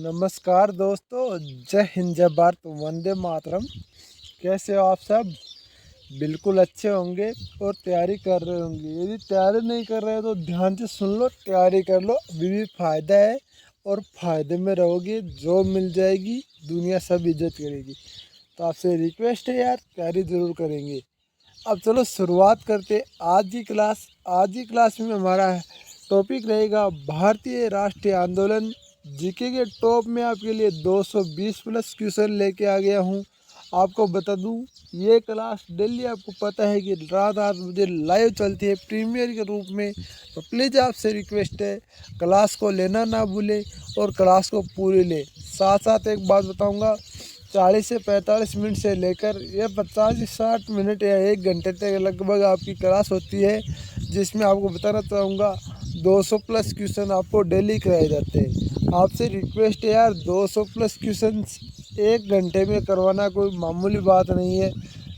नमस्कार दोस्तों, जय हिंद जय भारत वंदे मातरम। कैसे हो आप सब? बिल्कुल अच्छे होंगे और तैयारी कर रहे होंगे। यदि तैयारी नहीं कर रहे हो तो ध्यान से सुन लो, तैयारी कर लो, अभी भी फ़ायदा है और फ़ायदे में रहोगे। जॉब मिल जाएगी, दुनिया सब इज्जत करेगी। तो आपसे रिक्वेस्ट है यार, तैयारी ज़रूर करेंगे। अब चलो शुरुआत करते आज की क्लास में हमारा टॉपिक रहेगा भारतीय राष्ट्रीय आंदोलन। जीके के टॉप में आपके लिए 220 प्लस क्वेश्चन लेके आ गया हूँ। आपको बता दूँ, ये क्लास डेली आपको पता है कि रात 8 बजे लाइव चलती है प्रीमियर के रूप में। तो प्लीज़ आपसे रिक्वेस्ट है, क्लास को लेना ना भूले और क्लास को पूरी ले। साथ साथ एक बात बताऊँगा, 40 से 45 मिनट से लेकर ये 50 से 60 मिनट या 1 घंटे तक लगभग आपकी क्लास होती है, जिसमें आपको बताना चाहूँगा 200 प्लस क्वेश्चन आपको डेली कराए जाते हैं। आपसे रिक्वेस्ट है यार, 200 प्लस क्वेश्चन 1 घंटे में करवाना कोई मामूली बात नहीं है।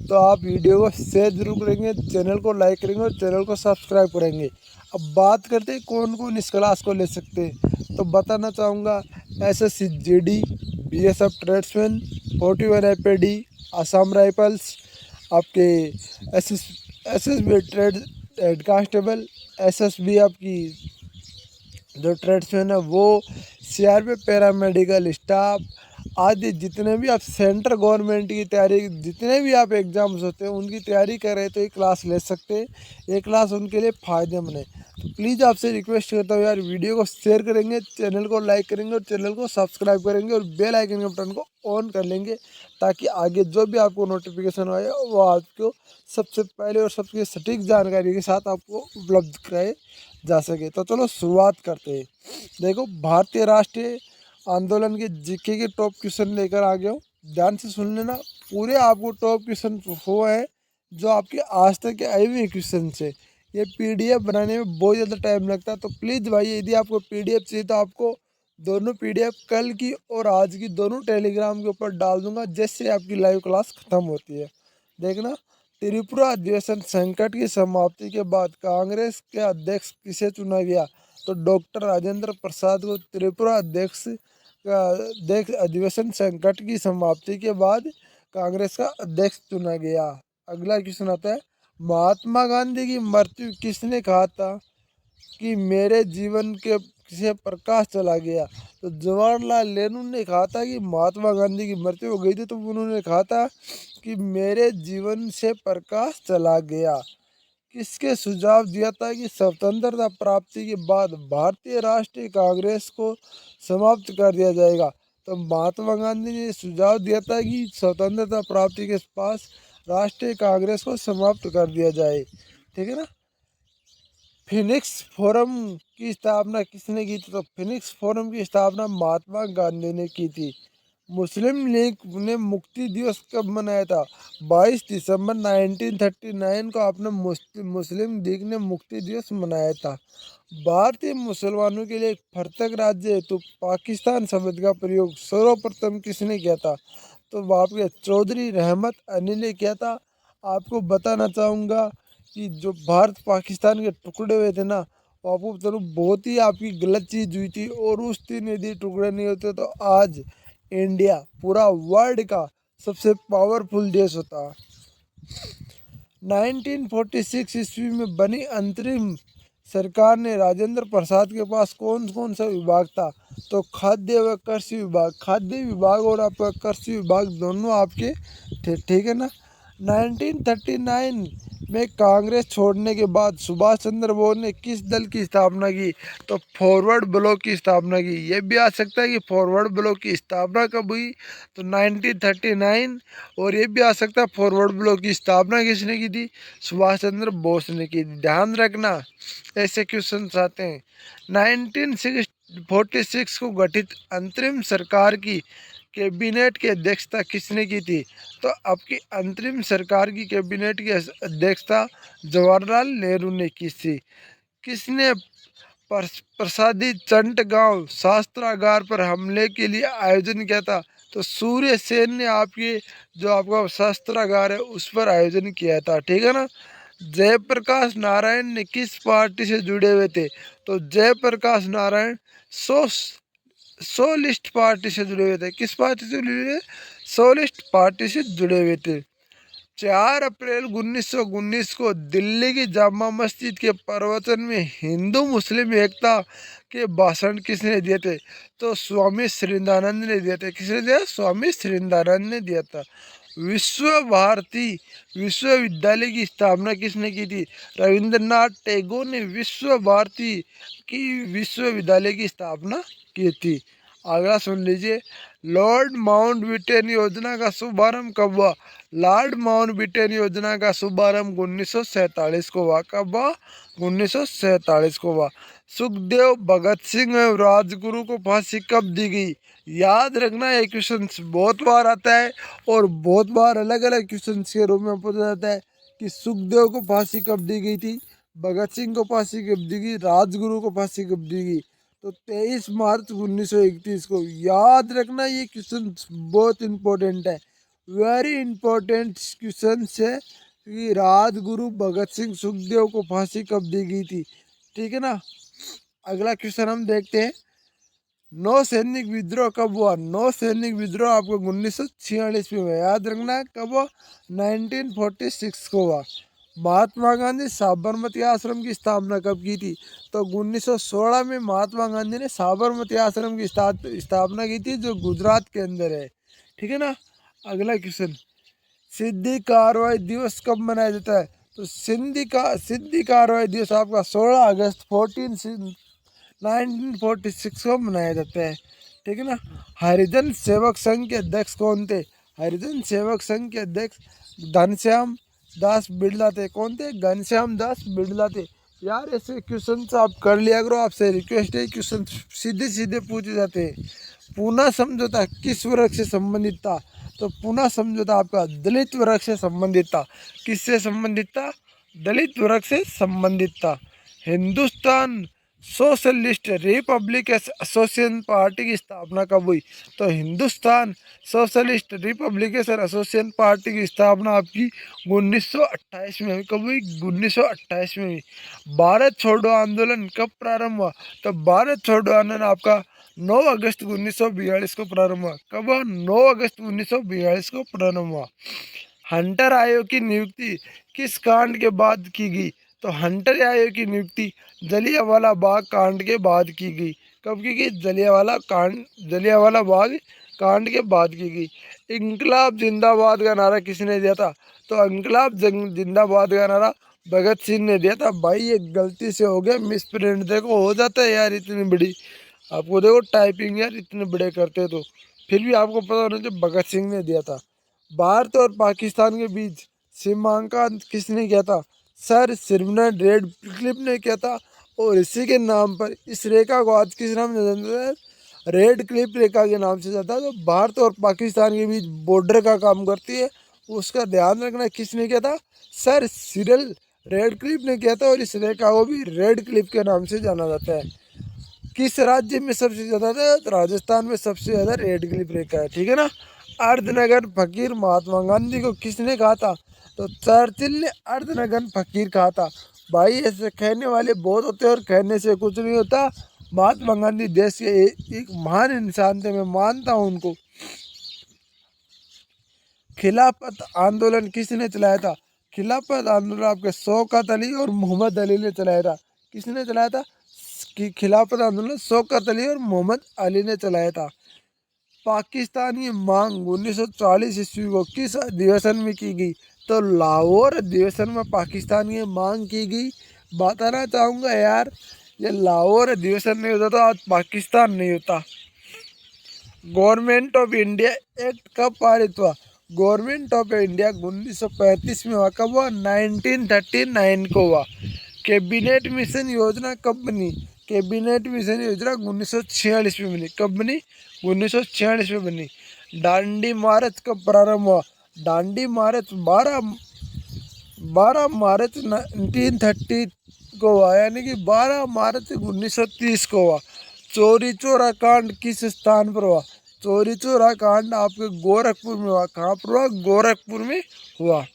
तो आप वीडियो को शेयर जरूर करेंगे, चैनल को लाइक करेंगे और चैनल को सब्सक्राइब करेंगे। अब बात करते हैं कौन कौन इस क्लास को ले सकते हैं। तो बताना चाहूँगा, SSC GD, BSF tradesman, 41 APD, Assam Rifles, आपके SSB trade head constable, SSB आपकी जो ट्रेड्समैन है वो, सीआरपीएफ पैरामेडिकल स्टाफ आदि जितने भी आप सेंट्रल गवर्नमेंट की तैयारी, जितने भी आप एग्ज़ाम्स होते हैं उनकी तैयारी कर रहे हैं तो ये क्लास ले सकते हैं। ये क्लास उनके लिए फ़ायदेमंद है। तो प्लीज़ आपसे रिक्वेस्ट करता हूँ यार, वीडियो को शेयर करेंगे, चैनल को लाइक करेंगे और चैनल को सब्सक्राइब करेंगे और बेल आइकन के बटन को ऑन कर लेंगे, ताकि आगे जो भी आपको नोटिफिकेशन आए वो आपको सबसे पहले और सबसे सटीक जानकारी के साथ आपको उपलब्ध कराए जा सके। तो चलो शुरुआत करते हैं। देखो, भारतीय राष्ट्रीय आंदोलन के जीके के टॉप क्वेश्चन लेकर आ गया हूँ। ध्यान से सुन लेना, पूरे आपको टॉप क्वेश्चन वो है जो आपके आज तक के आए हुए क्वेश्चन से। ये पीडीएफ बनाने में बहुत ज़्यादा टाइम लगता है, तो प्लीज़ भाई, यदि आपको पीडीएफ चाहिए तो आपको दोनों पीडीएफ कल की और आज की दोनों टेलीग्राम के ऊपर डाल दूंगा, जैसे आपकी लाइव क्लास खत्म होती है। देखना, त्रिपुरा अधिवेशन संकट की समाप्ति के बाद कांग्रेस के अध्यक्ष किसे चुना गया? तो डॉक्टर राजेंद्र प्रसाद को त्रिपुरा अध्यक्ष अधिवेशन संकट की समाप्ति के बाद कांग्रेस का अध्यक्ष चुना गया। अगला क्वेश्चन आता है, महात्मा गांधी की मृत्यु किसने कहा था कि मेरे जीवन के से प्रकाश चला गया? तो जवाहरलाल नेहरू ने कहा था कि महात्मा गांधी की मृत्यु हो गई थी, तो उन्होंने कहा था कि मेरे जीवन से प्रकाश चला गया। किसके सुझाव दिया था कि स्वतंत्रता प्राप्ति के बाद भारतीय राष्ट्रीय कांग्रेस को समाप्त कर दिया जाएगा? तो महात्मा गांधी ने सुझाव दिया था कि स्वतंत्रता प्राप्ति के पास राष्ट्रीय कांग्रेस को समाप्त कर दिया जाए। ठीक है ना। फिनिक्स फोरम की स्थापना किसने की थी? तो फिनिक्स फोरम की स्थापना महात्मा गांधी ने की थी। मुस्लिम लीग ने मुक्ति दिवस कब मनाया था? 22 दिसंबर 1939 को आपने मुस्लिम लीग ने मुक्ति दिवस मनाया था। भारतीय मुसलमानों के लिए एक पृथक राज्य हेतु पाकिस्तान शब्द का प्रयोग सर्वप्रथम किसने किया था? तो आपके चौधरी रहमत अली ने किया था। आपको बताना चाहूँगा कि जो भारत पाकिस्तान के टुकड़े हुए थे ना, वो आपको बता दूं बहुत ही आपकी गलत चीज़ हुई थी, और उस दिन यदि टुकड़े नहीं होते तो आज इंडिया पूरा वर्ल्ड का सबसे पावरफुल देश होता। 1946 ईस्वी में बनी अंतरिम सरकार ने राजेंद्र प्रसाद के पास कौन कौन सा विभाग था? तो खाद्य व कृषि विभाग, खाद्य विभाग और आपका कृषि विभाग दोनों आपके थे। ठीक है ना। 1939 में कांग्रेस छोड़ने के बाद सुभाष चंद्र बोस ने किस दल की स्थापना की? तो फॉरवर्ड ब्लॉक की स्थापना की। ये भी आ सकता है कि फॉरवर्ड ब्लॉक की स्थापना कब हुई? तो 1939। और ये भी आ सकता है फॉरवर्ड ब्लॉक की स्थापना किसने की थी? सुभाष चंद्र बोस ने की थी। ध्यान रखना, ऐसे क्वेश्चन आते हैं। 1946 को गठित अंतरिम सरकार की कैबिनेट की अध्यक्षता किसने की थी? तो आपकी अंतरिम सरकार की कैबिनेट की अध्यक्षता जवाहरलाल नेहरू ने की थी। किसने प्रसादी चंट गांव शास्त्रागार पर हमले के लिए आयोजन किया था? तो सूर्य सेन ने आपके जो आपका शास्त्रागार है उस पर आयोजन किया था। ठीक है ना। जयप्रकाश नारायण ने किस पार्टी से जुड़े हुए थे? तो जयप्रकाश नारायण सोलिस्ट पार्टी से जुड़े हुए थे। किस पार्टी से जुड़े हुए थे? सोलिस्ट पार्टी से जुड़े हुए थे। 4 अप्रैल 1919 को दिल्ली की जामा मस्जिद के प्रवचन में हिंदू मुस्लिम एकता के भाषण किसने दिए थे? तो स्वामी श्रीदानंद ने दिए थे। किसने दिया? स्वामी श्रीदानंद ने दिया था। विश्व भारती विश्वविद्यालय की स्थापना किसने की थी? रविंद्रनाथ टैगोर ने विश्व भारती की विश्वविद्यालय की स्थापना की थी। अगला सुन लीजिए, लॉर्ड माउंटबेटन योजना का शुभारंभ कब हुआ? लॉर्ड माउंटबेटन योजना का शुभारंभ 1947 को हुआ। कब हुआ? 1947 को हुआ। सुखदेव, भगत सिंह और राजगुरु को फांसी कब दी गई? याद रखना, ये क्वेश्चन बहुत बार आता है और बहुत बार अलग अलग क्वेश्चन के रूप में पूछा जाता है कि सुखदेव को फांसी कब दी गई थी, भगत सिंह को फांसी कब दी गई, राजगुरु को फांसी कब दी गई? तो 23 मार्च 1931 को। याद रखना, ये क्वेश्चन बहुत इंपॉर्टेंट है, वेरी इंपॉर्टेंट क्वेश्चन है कि राजगुरु, भगत सिंह, सुखदेव को फांसी कब दी गई थी। ठीक है ना। अगला क्वेश्चन हम देखते हैं, नौ सैनिक विद्रोह कब हुआ? नौ सैनिक विद्रोह आपको 1946 में हुआ। याद रखना कब हुआ? 1946 को हुआ। महात्मा गांधी साबरमती आश्रम की स्थापना कब की थी? तो 1916 में महात्मा गांधी ने साबरमती आश्रम की स्थापना की थी, जो गुजरात के अंदर है। ठीक है ना। अगला क्वेश्चन, सिद्धि कार्रवाई दिवस कब मनाया जाता है? तो सिद्धि कार्रवाई दिवस आपका 16 अगस्त 1946 को मनाया जाता है। ठीक है ना। हरिजन सेवक संघ के अध्यक्ष कौन थे? हरिजन सेवक संघ के अध्यक्ष घनश्याम दास बिड़ला थे। कौन थे? घनश्याम दास बिड़ला थे। यार ऐसे क्वेश्चन आप कर लिया करो, आपसे रिक्वेस्ट है, क्वेश्चन सीधे सीधे पूछे जाते हैं। पूना समझौता किस वर्ग से संबंधित था? तो पूना समझौता आपका दलित वर्ग से संबंधित था। किससे संबंधित था? दलित वर्ग से संबंधित था। Hindustan socialist Republic association party की स्थापना कब हुई? तो Hindustan socialist republication association party की स्थापना आपकी 1928 में हुई। कब हुई? 1928 में हुई। भारत छोड़ो आंदोलन कब प्रारंभ हुआ? तो भारत छोड़ो आंदोलन आपका 9 अगस्त 1942 को प्रारंभ हुआ। कब हुआ? 9 अगस्त 1942 को प्रारंभ हुआ। हंटर आयोग की नियुक्ति किस कांड के बाद की गई? तो हंटर आयोग की नियुक्ति जलियांवाला बाग कांड के बाद की गई। कब की गई? जलियांवाला बाग कांड के बाद की गई। इंकलाब जिंदाबाद का नारा किसने दिया था? तो इंकलाब जिंदाबाद का नारा भगत सिंह ने दिया था। भाई ये गलती से हो गया, मिस प्रिंट देखो हो जाता है यार, इतनी बड़ी आपको देखो टाइपिंग यार इतने बड़े करते तो फिर भी आपको पता होना चाहिए भगत सिंह ने दिया था। भारत और पाकिस्तान के बीच सीमांकन किसने किया था? सर सिमरन रेडक्लिफ ने किया था। और इसी के नाम पर इस रेखा को आज किस नाम से जानते हैं? रेड क्लिफ रेखा के नाम से जाता है। तो भारत और पाकिस्तान के बीच बॉर्डर का काम करती है, उसका ध्यान रखना। किसने किया था? सर सिरिल रेड क्लिफ ने किया था। और इस रेखा को भी रेड क्लिफ के नाम से जाना जाता है। किस राज्य में सबसे ज्यादा था? तो राजस्थान में सबसे ज्यादा रेड क्लिफ रेखा है। ठीक है ना। अर्धनगन फकीर महात्मा गांधी को किसने कहा था? तो चर्चिल ने अर्धनगन फकीर कहा था। भाई ऐसे कहने वाले बहुत होते हैं और कहने से कुछ नहीं होता। महात्मा गांधी देश के एक महान इंसान थे, मैं मानता हूँ उनको। खिलाफत आंदोलन किसने चलाया था? खिलाफत आंदोलन आपके शौकत अली और मोहम्मद अली ने चलाया था। किसने चलाया था? कि खिलाफत आंदोलन शौकत अली और मोहम्मद अली ने चलाया था। पाकिस्तानी मांग 1940 ईस्वी को किस अधिवेशन में की गई? तो लाहौर अधिवेशन में पाकिस्तान की मांग की गई। बताना चाहूँगा यार, ये लाहौर अधिवेशन नहीं होता तो आज पाकिस्तान नहीं होता। गवर्नमेंट ऑफ इंडिया एक्ट कब पारित हुआ? गवर्नमेंट ऑफ इंडिया 1935 में हुआ। कब हुआ? 1939 को हुआ। कैबिनेट मिशन योजना कब बनी? कैबिनेट मिशन योजना 1946 में बनी। कब बनी? 1946 में बनी। दांडी मार्च कब प्रारंभ हुआ? दांडी मार्च 12 मार्च 1930 को हुआ, यानी कि 12 मार्च 1930 को हुआ। चोरी चोरा कांड किस स्थान पर हुआ? चोरी चोरा कांड आपके गोरखपुर में हुआ। कहाँ पर हुआ? गोरखपुर में हुआ।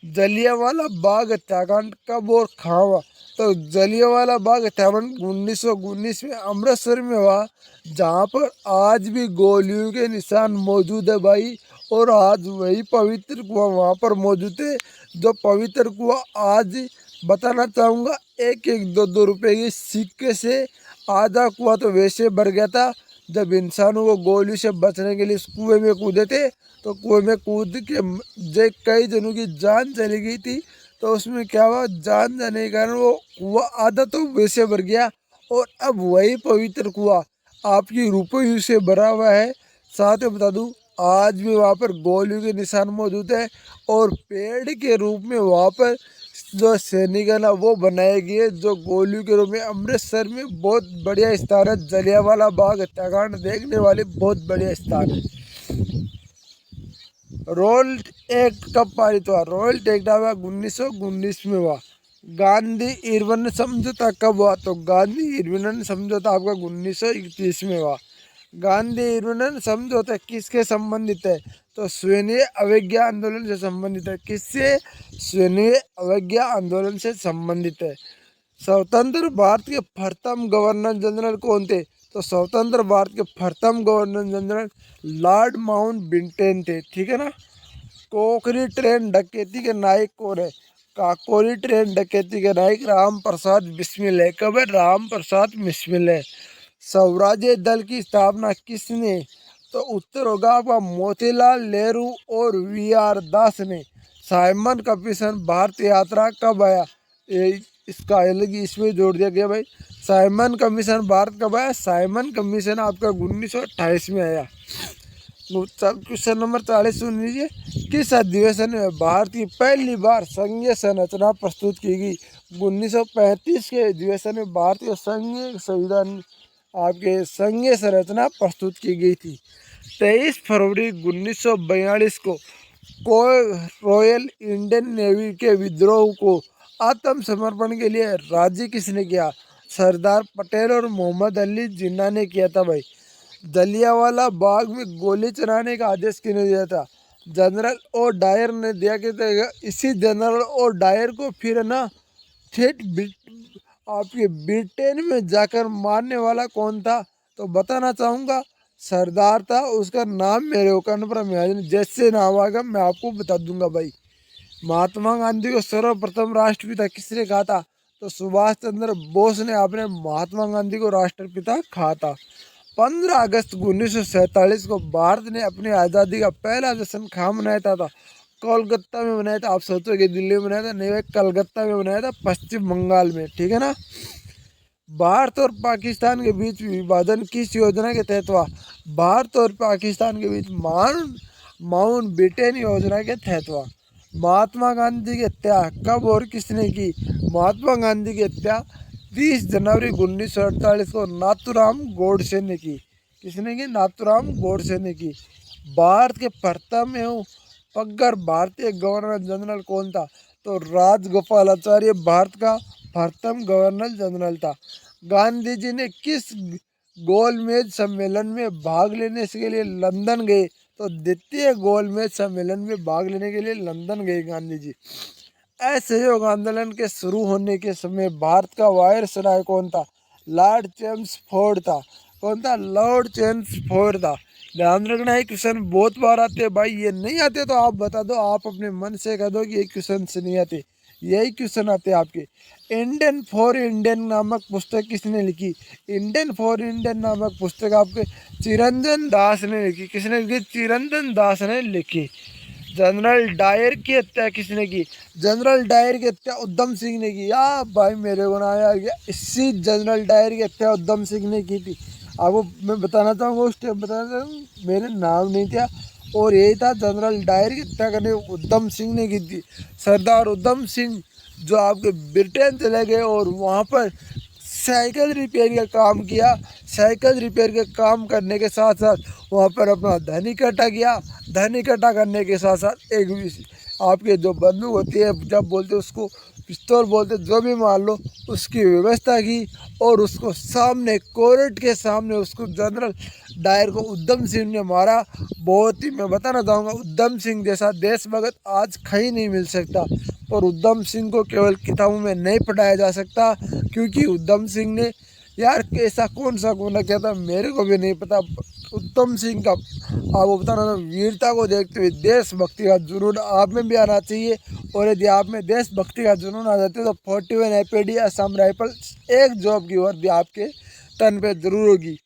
जलियांवाला बाग हत्याकांड कब और कहाँ हुआ? तो जलियांवाला बाग हत्याकांड 1919 में अमृतसर में हुआ, जहाँ पर आज भी गोलियों के निशान मौजूद है भाई। और आज वही पवित्र कुआं वहाँ पर मौजूद है, जो पवित्र कुआं आज बताना चाहूँगा 1-1, 2-2 रुपए के सिक्के से आधा कुआं तो वैसे भर गया था। जब इंसानों को गोलियों से बचने के लिए इस कुएं में कूदे थे, तो कुएं में कूद के कई जनों की जान चली गई थी। तो उसमें क्या हुआ, जान जाने के कारण वो कुआं आधा तो वैसे भर गया। और अब वही पवित्र कुआं आपकी रुपयों से भरा हुआ है। साथ में बता दूं, आज भी वहाँ पर गोलियों के निशान मौजूद है। और पेड़ के रूप में वहाँ पर जो सैनिक है ना, वो बनाए गए, जो गोलियों के रूप में। अमृतसर में बहुत बढ़िया स्थान है, जलियांवाला बाग हत्याकांड देखने वाले बहुत बढ़िया स्थान है। रोल एक्ट कब पारित हुआ? रोल एक्ट हुआ 1919 में हुआ। गांधी इरविन समझौता कब हुआ? तो गांधी इरविन समझौता आपका 1931 में हुआ। गांधी इरविन समझौता किसके संबंधित है? तो सैन्य अवज्ञा आंदोलन से संबंधित है। किससे? सैन्य अवज्ञा आंदोलन से संबंधित है। स्वतंत्र भारत के प्रथम गवर्नर जनरल कौन थे? तो स्वतंत्र भारत के प्रथम गवर्नर जनरल लॉर्ड माउंटबेटन थे। ठीक है ना। कोकरी ट्रेन डकैती के नायक कौन है? काकोरी ट्रेन डकैती के नायक राम प्रसाद बिस्मिल है। कब है? राम प्रसाद बिस्मिल है। स्वराज्य दल की स्थापना किसने? तो उत्तर होगा आपका मोतीलाल नेहरू और वी.आर. दास ने। साइमन कमीशन भारत यात्रा कब आया? इसका अलग इसमें जोड़ दिया गया भाई। साइमन कमीशन भारत कब आया? साइमन कमीशन आपका 1928 में आया। क्वेश्चन नंबर 40 सुन लीजिए। किस अधिवेशन में भारत की पहली बार संघीय संरचना प्रस्तुत की गई? 1935 के अधिवेशन में भारत के संघीय संविधान आपके संघीय संरचना प्रस्तुत की गई थी। 23 फरवरी 1942 को रॉयल इंडियन नेवी के विद्रोह को आत्मसमर्पण के लिए राजी किसने किया? सरदार पटेल और मोहम्मद अली जिन्ना ने किया था भाई। जलियांवाला बाग में गोली चलाने का आदेश किसने दिया था? जनरल ओ डायर ने दिया कि इसी जनरल ओ डायर को फिर ना ठेठ आपके ब्रिटेन में जाकर मारने वाला कौन था? तो बताना चाहूँगा सरदार था। उसका नाम मेरे को कान पर जैसे नाम आएगा मैं आपको बता दूंगा भाई। महात्मा गांधी को सर्वप्रथम राष्ट्रपिता किसने कहा था? तो सुभाष चंद्र बोस ने अपने महात्मा गांधी को राष्ट्रपिता कहा था। 15 अगस्त 1947 को भारत ने अपनी आज़ादी का पहला जश्न कहाँ मनाया था? कोलकाता में बनाया था। आप सोचोगे दिल्ली में बनाया था, नहीं भाई, कलकत्ता में बनाया था, पश्चिम बंगाल में। ठीक है ना। भारत और पाकिस्तान के बीच विभाजन किस योजना के तहत हुआ? भारत और पाकिस्तान के बीच माउंटबेटन योजना के तहत हुआ। महात्मा गांधी की हत्या कब और किसने की? महात्मा गांधी की हत्या 30 जनवरी 1948 को नाथूराम गोडसे ने की। किसने की? नाथूराम गोडसे ने की। भारत के प्रथम एवं पगगर भारतीय गवर्नर जनरल कौन था? तो राजगोपालाचार्य भारत का प्रथम गवर्नर जनरल था। गांधी जी ने किस गोलमेज सम्मेलन में भाग लेने के लिए लंदन गए? तो द्वितीय गोलमेज सम्मेलन में भाग लेने के लिए लंदन गए गांधी जी। असहयोग आंदोलन के शुरू होने के समय भारत का वायसराय कौन था? लॉर्ड चेम्सफोर्ड था। कौन था? लॉर्ड चेम्सफोर्ड था। ध्यान रखना है, क्वेश्चन बहुत बार आते हैं भाई। ये नहीं आते तो आप बता दो, आप अपने मन से कह दो कि ये क्वेश्चन से नहीं आते। यही क्वेश्चन आते हैं आपके। इंडियन फॉर इंडियन नामक पुस्तक किसने लिखी? इंडियन फॉर इंडियन नामक पुस्तक आपके चिरंजन दास ने लिखी। किसने लिखी? चिरंजन दास ने लिखी। जनरल डायर की हत्या किसने की? जनरल डायर की हत्या उधम सिंह ने की। या भाई मेरे को ना यार, इसी जनरल डायर की हत्या उधम सिंह ने की थी। आपको मैं बताना चाहूँगा, उस टाइम बताना चाहूँगा, मेरे नाम नहीं था और यही था, जनरल डायर की हत्या करने उधम सिंह ने की थी। सरदार उधम सिंह जो आपके ब्रिटेन चले गए और वहाँ पर साइकिल रिपेयर का काम किया। साइकिल रिपेयर का काम करने के साथ साथ वहाँ पर अपना धन इकट्ठा किया। धन इकट्ठा करने के साथ साथ एक आपके जो बंदूक होती है, जब बोलते उसको पिस्तौल बोलते, जो भी मान लो, उसकी व्यवस्था की और उसको सामने कोर्ट के सामने उसको जनरल डायर को उधम सिंह ने मारा। बहुत ही मैं बताना चाहूँगा, उधम सिंह जैसा देशभक्त आज कहीं नहीं मिल सकता। और उधम सिंह को केवल किताबों में नहीं पढ़ाया जा सकता, क्योंकि उधम सिंह ने यार ऐसा कौन सा गुनाह किया था मेरे को भी नहीं पता। उत्तम सिंह का आपको बताना ना, वीरता को देखते हुए देशभक्ति का जुनून आप में भी आना चाहिए। और यदि आप में देशभक्ति का जुनून आ जाते तो 41 APD असम राइफल्स एक जॉब की वर्दी आपके तन पे जरूर होगी।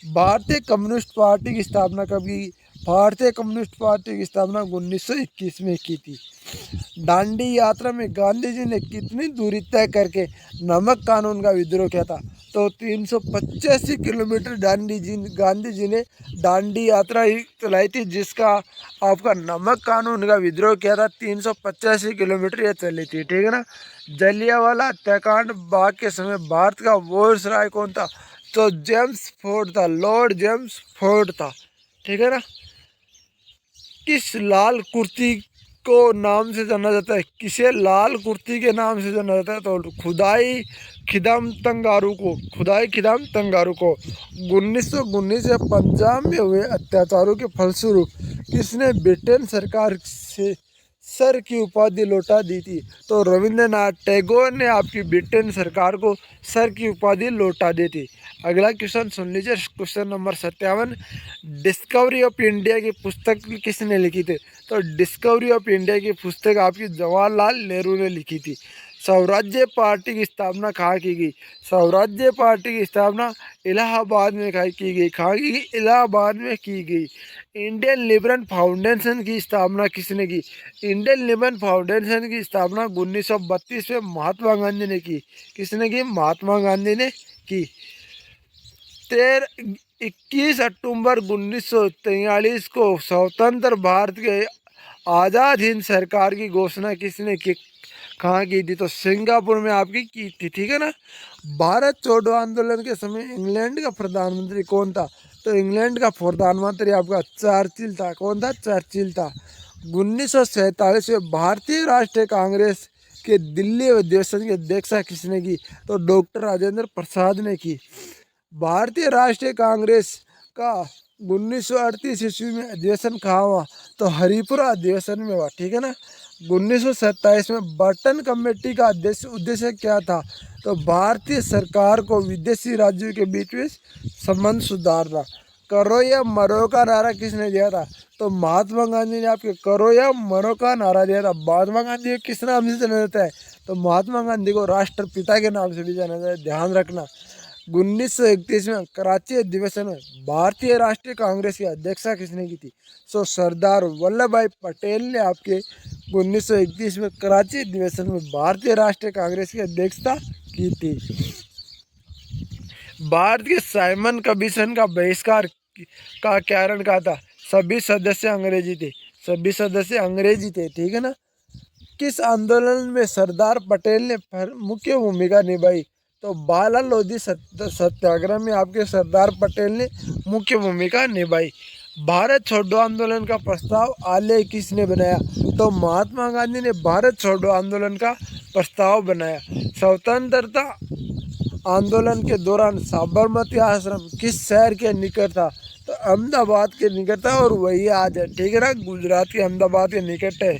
भारतीय कम्युनिस्ट पार्टी की स्थापना कब की? भारतीय कम्युनिस्ट पार्टी की स्थापना 1921 में की थी। दांडी यात्रा में गांधी जी ने कितनी दूरी तय करके नमक कानून का विद्रोह किया था? तो 385 किलोमीटर गांधी जी ने दांडी यात्रा ही चलाई थी, जिसका आपका नमक कानून का विद्रोह किया था। 385 किलोमीटर ये चली थी, ठीक है ना। जलियांवाला हत्याकांड बाग के समय भारत का वायसराय कौन था? तो जेम्स फोर्ड था, लॉर्ड जेम्स फोर्ड था, ठीक है ना। किस लाल कुर्ती को नाम से जाना जाता है? किसे लाल कुर्ती के नाम से जाना जाता है? तो खुदाई खिदाम तंगारू को, खुदाई खिदाम तंगारू को। 1919 से पंजाब में हुए अत्याचारों के फलस्वरूप किसने ब्रिटेन सरकार से सर की उपाधि लौटा दी थी? तो रविंद्रनाथ टैगोर ने आपकी ब्रिटेन सरकार को सर की उपाधि लौटा दी थी। अगला क्वेश्चन सुन लीजिए, question number 57। Discovery of India की पुस्तक किसने लिखी थी? तो डिस्कवरी ऑफ इंडिया की पुस्तक आपकी जवाहरलाल नेहरू ने लिखी थी। स्वराज्य पार्टी की स्थापना कहाँ की गई? स्वराज्य पार्टी की स्थापना इलाहाबाद में की गई। कहाँ की गई? इलाहाबाद में की गई। इंडियन लिबरल फाउंडेशन की स्थापना किसने की? इंडियन लिबरल फाउंडेशन की स्थापना 1932 में महात्मा गांधी ने की। किसने की? महात्मा गांधी ने की। 21 अक्टूबर 1943 को स्वतंत्र भारत के आज़ाद हिंद सरकार की घोषणा किसने की? कहाँ की थी? तो सिंगापुर में आपकी की थी, ठीक है ना। भारत छोड़ो आंदोलन के समय इंग्लैंड का प्रधानमंत्री कौन था? तो इंग्लैंड का प्रधानमंत्री आपका चर्चिल था। कौन था? चर्चिल था। 1947 में भारतीय राष्ट्रीय कांग्रेस के दिल्ली अधिवेशन की अध्यक्षता किसने की? तो डॉक्टर राजेंद्र प्रसाद ने की। भारतीय राष्ट्रीय कांग्रेस का 1938 ईस्वी में अधिवेशन कहाँ हुआ? तो हरिपुरा अधिवेशन में हुआ, ठीक है ना। 1927 में बर्टन कमेटी का उद्देश्य क्या था? तो भारतीय सरकार को विदेशी राज्यों के बीच में संबंध सुधारना। करो या मरो का नारा किसने दिया था? तो महात्मा गांधी ने आपके करो या मरो का नारा दिया था। महात्मा गांधी को किस नाम से जाना जाता है? तो महात्मा गांधी को राष्ट्रपिता के नाम से भी जाना जाता है, ध्यान रखना। 1931 में कराची अधिवेशन में भारतीय राष्ट्रीय कांग्रेस की अध्यक्षता किसने की थी? सो सरदार वल्लभ भाई पटेल ने आपके 1931 में कराची अधिवेशन में भारतीय राष्ट्रीय कांग्रेस की अध्यक्षता की थी। भारत के साइमन कमीशन का बहिष्कार का कारण क्या था? सभी सदस्य अंग्रेजी थे, सभी सदस्य अंग्रेजी थे, ठीक है ना। किस आंदोलन में सरदार पटेल ने मुख्य भूमिका निभाई? तो बाला लोधी सत्याग्रह में आपके सरदार पटेल ने मुख्य भूमिका निभाई। भारत छोड़ो आंदोलन का प्रस्ताव आलेख किसने बनाया? तो महात्मा गांधी ने भारत छोड़ो आंदोलन का प्रस्ताव बनाया। स्वतंत्रता आंदोलन के दौरान साबरमती आश्रम किस शहर के निकट था? तो अहमदाबाद के निकट था, और वही आज है, ठीक है ना, गुजरात के अहमदाबाद के निकट है।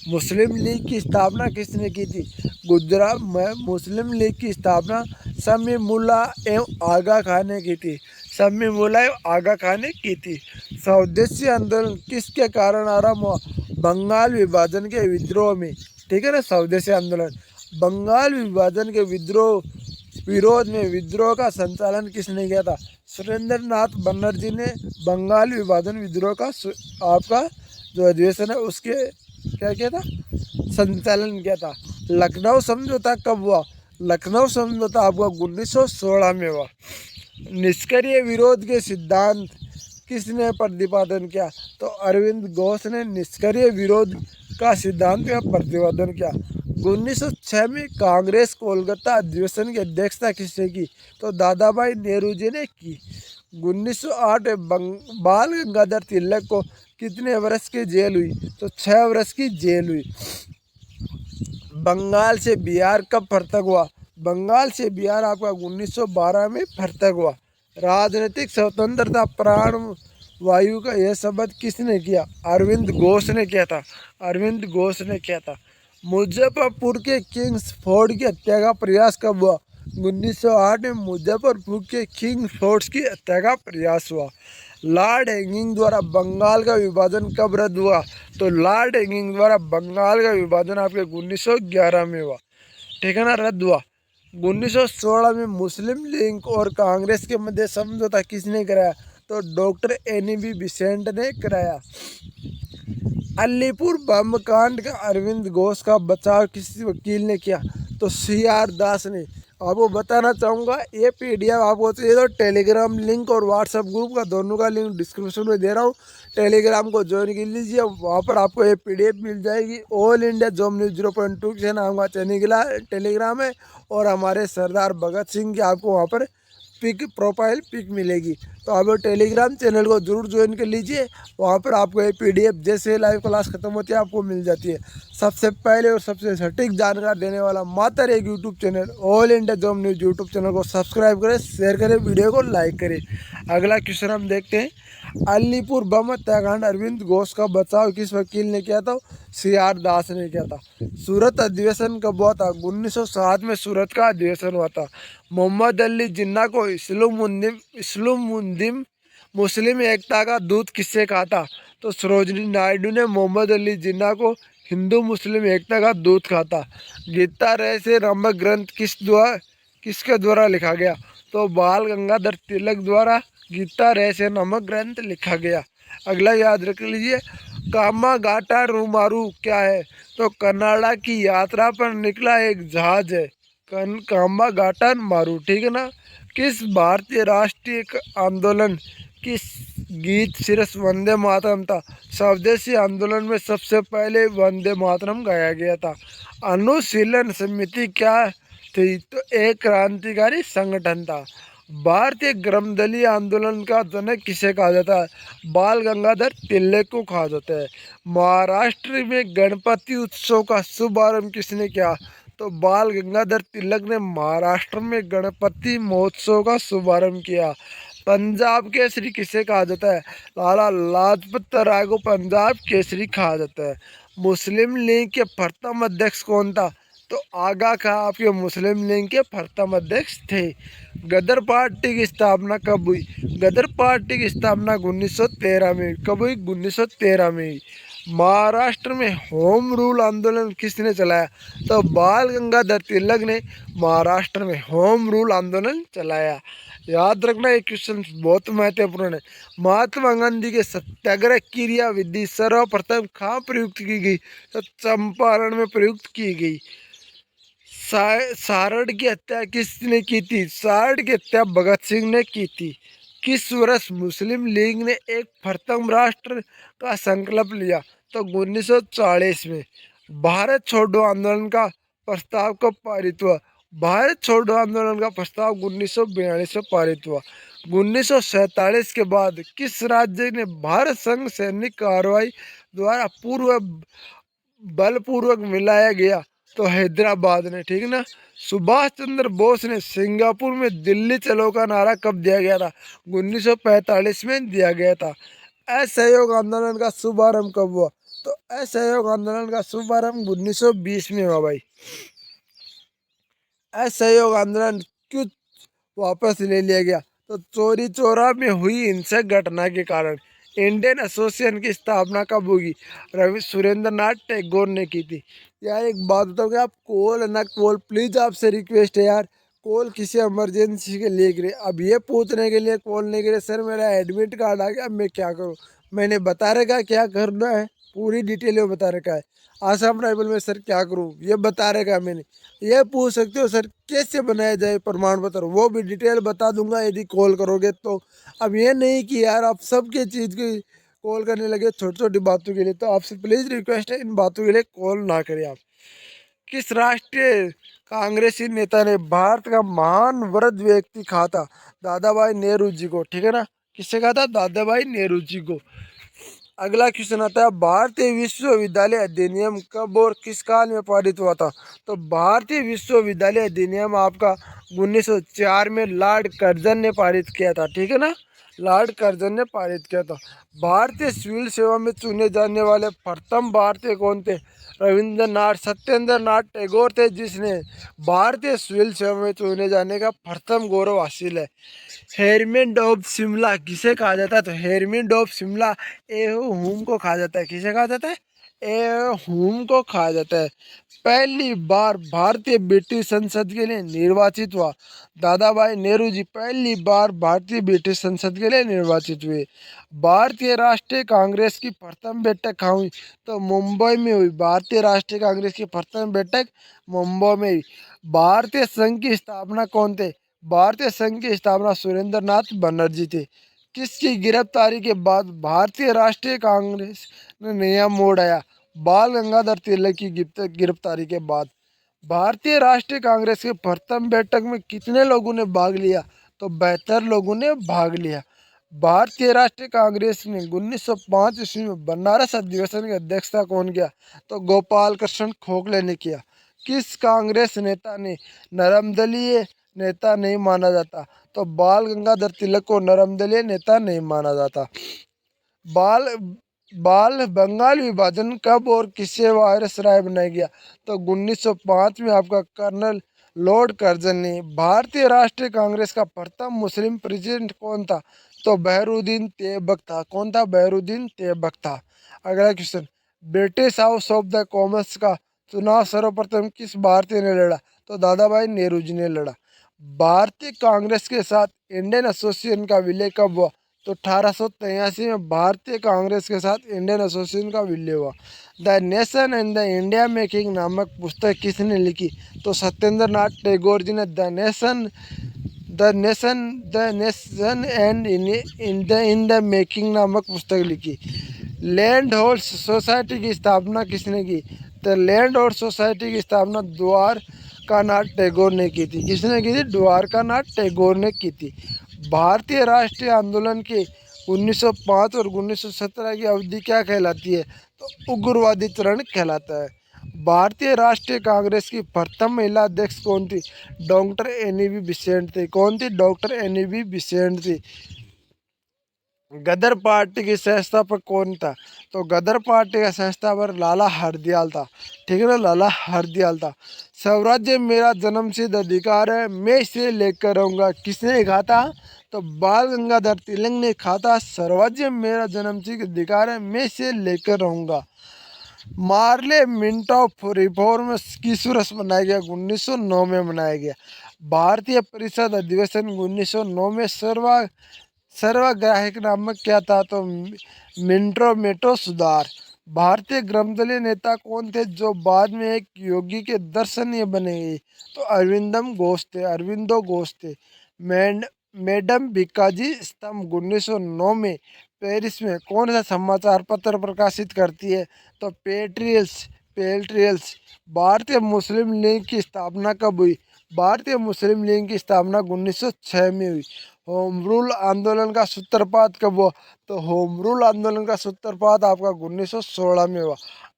मुस्लिम लीग की स्थापना किसने की थी? गुजरात में मुस्लिम लीग की स्थापना समीमुल्लाह एवं आगा खान ने की थी, समीमुल्लाह एवं आगा खान ने की थी। स्वदेशी आंदोलन किसके कारण आरंभ हुआ? बंगाल विभाजन के विद्रोह में, ठीक है ना। स्वदेशी आंदोलन बंगाल विभाजन के विरोध में विद्रोह का संचालन किसने किया था? सुरेंद्र नाथ बनर्जी ने बंगाल विभाजन विद्रोह का आपका जो अधिवेशन है उसके क्या किया था? संचालन किया था। लखनऊ समझौता कब हुआ? लखनऊ समझौता आपका 1916 में हुआ। निष्क्रिय विरोध के सिद्धांत किसने प्रतिपादन किया? तो अरविंद घोष ने निष्क्रिय विरोध का सिद्धांत का प्रतिपादन किया। 1906 में कांग्रेस कोलकाता अधिवेशन की अध्यक्षता किसने की? तो दादा भाई नेहरू जी ने की। 1908 में बाल गंगाधर तिलक को कितने वर्ष की जेल हुई? तो 6 वर्ष की जेल हुई। बंगाल से बिहार कब पृथक हुआ? बंगाल से बिहार आपका 1912 में पृथक हुआ। राजनीतिक स्वतंत्रता प्राण वायु का यह शब्द किसने किया? अरविंद घोष ने किया था, अरविंद घोष ने किया था। मुजफ्फरपुर के किंग्स फोर्ड की हत्या का प्रयास कब हुआ? 1908 में मुजफ्फरपुर के किंग्स फोर्ड की हत्या का प्रयास हुआ। लॉर्ड हैंगिंग द्वारा बंगाल का विभाजन कब रद्द हुआ? तो लॉर्ड हैंगिंग द्वारा बंगाल का विभाजन आपके 1911 में हुआ, ठीक है ना, रद्द हुआ। 1916 में मुस्लिम लीग और कांग्रेस के मध्य समझौता किसने कराया? तो डॉक्टर एनी बी बिसेंट ने कराया। अलीपुर बम कांड का अरविंद घोष का बचाव किस वकील ने किया? तो CR दास ने। आपको बताना चाहूँगा ये PDF आपको चाहिए तो टेलीग्राम लिंक और व्हाट्सएप ग्रुप का दोनों का लिंक डिस्क्रिप्शन में दे रहा हूँ। टेलीग्राम को ज्वाइन कर लीजिए, वहाँ पर आपको ये PDF मिल जाएगी। ऑल इंडिया जॉब न्यूज़ 0.2 के नाम का टेलीग्राम है और हमारे सरदार भगत सिंह की आपको वहाँ पर प्रोफाइल पिक मिलेगी। तो आप टेलीग्राम चैनल को जरूर ज्वाइन कर लीजिए, वहाँ पर आपको ये PDF जैसे लाइव क्लास खत्म होती है आपको मिल जाती है। सबसे पहले और सबसे सटीक जानकारी देने वाला मात्र एक YouTube channel all India job news YouTube channel को सब्सक्राइब करें, शेयर करें, वीडियो को लाइक करें। अगला क्वेश्चन हम देखते हैं। अलीपुर बम हत्याकांड अरविंद घोष का बचाव किस वकील ने किया था? CR दास ने किया था। सूरत अधिवेशन कब हुआ था? 1907 में सूरत का अधिवेशन हुआ था। मोहम्मद अली जिन्ना को इस्लामुद्दीन मुस्लिम एकता का दूत किससे कहा था? तो सरोजनी नायडू ने मोहम्मद अली जिन्ना को हिंदू मुस्लिम एकता का दूत कहा था। गीता रहस्य नामक ग्रंथ किसके द्वारा लिखा गया? तो बाल गंगाधर तिलक द्वारा गीता रहस्य नामक ग्रंथ लिखा गया। अगला याद रख लीजिए, कामागाटा रुमारू क्या है? तो कनाडा की यात्रा पर निकला एक जहाज है कामागाटा मारू, ठीक है ना। किस भारतीय राष्ट्रीय आंदोलन किस गीत सिर्फ वंदे मातरम था? स्वदेशी आंदोलन में सबसे पहले वंदे मातरम गाया गया था। अनुशीलन समिति क्या थी? तो एक क्रांतिकारी संगठन था। भारतीय ग्रामदलीय आंदोलन का जनक किसे कहा जाता है? बाल गंगाधर तिलक को कहा जाता है। महाराष्ट्र में गणपति उत्सव का शुभारंभ किसने किया? तो बाल गंगाधर तिलक ने महाराष्ट्र में गणपति महोत्सव का शुभारंभ किया। पंजाब केसरी किसे कहा जाता है? लाला लाजपत राय को पंजाब केसरी कहा जाता है। मुस्लिम लीग के प्रथम अध्यक्ष कौन था? तो आगा खां आपके मुस्लिम लीग के प्रथम अध्यक्ष थे। गदर पार्टी की स्थापना कब हुई? गदर पार्टी की स्थापना 1913 में। कब हुई? 1913 में हुई। महाराष्ट्र में होम रूल आंदोलन किसने चलाया? तो बाल गंगाधर तिलक ने महाराष्ट्र में होम रूल आंदोलन चलाया। याद रखना ये क्वेश्चन बहुत महत्वपूर्ण है। महात्मा गांधी के सत्याग्रह क्रिया विधि सर्वप्रथम कहाँ प्रयुक्त की गई? तो चंपारण में प्रयुक्त की गई। सारण की हत्या किसने की थी? सारण की हत्या भगत सिंह ने की थी। किस वर्ष मुस्लिम लीग ने एक प्रथम राष्ट्र का संकल्प लिया? तो 1940 में। भारत छोड़ो आंदोलन का प्रस्ताव कब पारित हुआ? भारत छोड़ो आंदोलन का प्रस्ताव 1942 में पारित हुआ। 1947 के बाद किस राज्य ने भारत संघ सैनिक कार्रवाई द्वारा बलपूर्वक मिलाया गया? तो हैदराबाद ने, ठीक है ना। सुभाष चंद्र बोस ने सिंगापुर में दिल्ली चलो का नारा कब दिया गया था? 1945 में दिया गया था। असहयोग आंदोलन का शुभारंभ कब हुआ? तो असहयोग आंदोलन का शुभारंभ 1920 में हुआ भाई। असहयोग आंदोलन क्यों वापस ले लिया गया? तो चोरी चौरा में हुई हिंसक घटना के कारण। इंडियन एसोसिएशन की स्थापना कब होगी? रवि सुरेंद्र नाथ टैगोर ने की थी। यार एक बात बताओ कि आप कॉल ना कॉल, प्लीज़ आपसे रिक्वेस्ट है यार, कॉल किसी इमरजेंसी के लिए करे। अब ये पूछने के लिए कॉल नहीं करे सर मेरा एडमिट कार्ड आ गया अब मैं क्या करूँ? मैंने बता रखा क्या करना है, पूरी डिटेल में बता रखा है। आसाम राइफल में सर क्या करूँ ये बता रखा मैंने। ये पूछ सकते हो सर कैसे बनाया जाए प्रमाण पत्र, वो भी डिटेल बता दूंगा यदि कॉल करोगे तो। अब ये नहीं कि यार आप सबके चीज़ की कॉल करने लगे छोटी छोटी बातों के लिए, तो आपसे प्लीज़ रिक्वेस्ट है इन बातों के लिए कॉल ना करें आप। किस राष्ट्रीय कांग्रेसी नेता ने भारत का महान वृद्ध व्यक्ति कहा था? दादा भाई नेहरू जी को, ठीक है ना। किससे कहा था? दादा भाई नेहरू जी को। अगला क्वेश्चन आता है, भारतीय विश्वविद्यालय अधिनियम कब और किस काल में पारित हुआ था? तो भारतीय विश्वविद्यालय अधिनियम आपका 1904 में लॉर्ड कर्जन ने पारित किया था, ठीक है ना। लॉर्ड कर्जन ने पारित किया था। भारतीय सिविल सेवा में चुने जाने वाले प्रथम भारतीय कौन थे? रविंद्रनाथ सत्येंद्रनाथ टैगोर थे, जिसने भारतीय सिविल सेवा में चुने जाने का प्रथम गौरव हासिल है। हेरमिन ऑफ शिमला किसे कहा जाता है? तो हेरमिन ऑफ शिमला ए हुम को कहा जाता है। किसे कहा जाता है? ए हुम को कहा जाता है। पहली बार भारतीय ब्रिटिश संसद के लिए निर्वाचित हुआ दादा भाई नेहरू जी, पहली बार भारतीय ब्रिटिश संसद के लिए निर्वाचित हुए। भारतीय राष्ट्रीय कांग्रेस की प्रथम बैठक कहाँ हुई? तो मुंबई में हुई। भारतीय राष्ट्रीय कांग्रेस की प्रथम बैठक मुंबई में हुई। भारतीय संघ की स्थापना कौन थे? भारतीय संघ की स्थापना सुरेंद्र नाथ बनर्जी थे। किसकी गिरफ्तारी के बाद भारतीय राष्ट्रीय कांग्रेस ने नया मोड़ आया? बाल गंगाधर तिलक की गिरफ्तारी के बाद। भारतीय राष्ट्रीय कांग्रेस के प्रथम बैठक में कितने लोगों ने भाग लिया? तो 72 लोगों ने भाग लिया। भारतीय राष्ट्रीय कांग्रेस ने 1905 ईस्वी में बनारस अधिवेशन की अध्यक्षता कौन किया? तो गोपाल कृष्ण गोखले ने किया। किस कांग्रेस नेता ने नरमदलीय नेता नहीं माना जाता? तो बाल गंगाधर तिलक को नरमदलीय नेता नहीं माना जाता। बाल बाल बंगाल विभाजन कब और किससे वायसराय बनाया गया? तो 1905 में आपका कर्नल लॉर्ड कर्जन ने। भारतीय राष्ट्रीय कांग्रेस का प्रथम मुस्लिम प्रेसिडेंट कौन था? तो बहरुद्दीन तैयबक था। कौन था? बहरुद्दीन तैयबक था। अगला question, British house of the Commons का चुनाव सर्वप्रथम किस भारतीय ने लड़ा? तो दादा भाई नेहरू जी ने लड़ा। भारतीय कांग्रेस के साथ इंडियन एसोसिएशन का विलय कब हुआ? तो 1883 में भारतीय कांग्रेस के साथ इंडियन एसोसिएशन का विलय हुआ। The nation and the India making नामक पुस्तक किसने लिखी? तो सत्येंद्र नाथ टैगोर जी ने the nation and in the making नामक पुस्तक लिखी। लैंड होल्ड सोसाइटी की स्थापना किसने की? तो लैंड होल्ड सोसाइटी की स्थापना द्वारकानाथ टैगोर ने की थी। किसने की थी? द्वारकानाथ टैगोर ने की थी। भारतीय राष्ट्रीय आंदोलन के 1905 और 1917 की अवधि क्या कहलाती है? तो उग्रवादी चरण कहलाता है। भारतीय राष्ट्रीय कांग्रेस की प्रथम महिला अध्यक्ष कौन थी? डॉक्टर एनी बी बिसेंट थी। कौन थी? डॉक्टर एनी बी बिसेंट थी। गदर पार्टी के संस्थापक कौन था? तो गदर पार्टी का संस्थापक लाला हरदयाल था। ठीक है ना, लाला हरदयाल था। स्वराज्य मेरा जन्मसिद्ध अधिकार है, मैं इसे लेकर रहूंगा, किसने कहा था? तो बाल गंगाधर तिलक ने कहा था, स्वराज्य मेरा जन्मसिद्ध अधिकार है, मैं इसे लेकर रहूंगा। मार्ले मिंट ऑफ रिफॉर्म किस वर्ष मनाया गया? 1909 में मनाया गया। भारतीय परिषद अधिवेशन 1909 में सर्वग्राहक नामक क्या था? तो मिंटो मेटो सुधार। भारतीय ग्रंथदलीय नेता कौन थे जो बाद में एक योगी के दर्शनीय बने? तो अरविंदो घोष थे। मैडम भिकाजी स्तंभ 1909 में पेरिस में कौन सा समाचार पत्र प्रकाशित करती है? तो पेट्रियल्स। भारतीय मुस्लिम लीग की स्थापना कब हुई? भारतीय मुस्लिम लीग की स्थापना 1906 में हुई। होम रूल आंदोलन का सूत्रपात कब हुआ? तो होम रूल आंदोलन का सूत्रपात आपका 1916 में हुआ।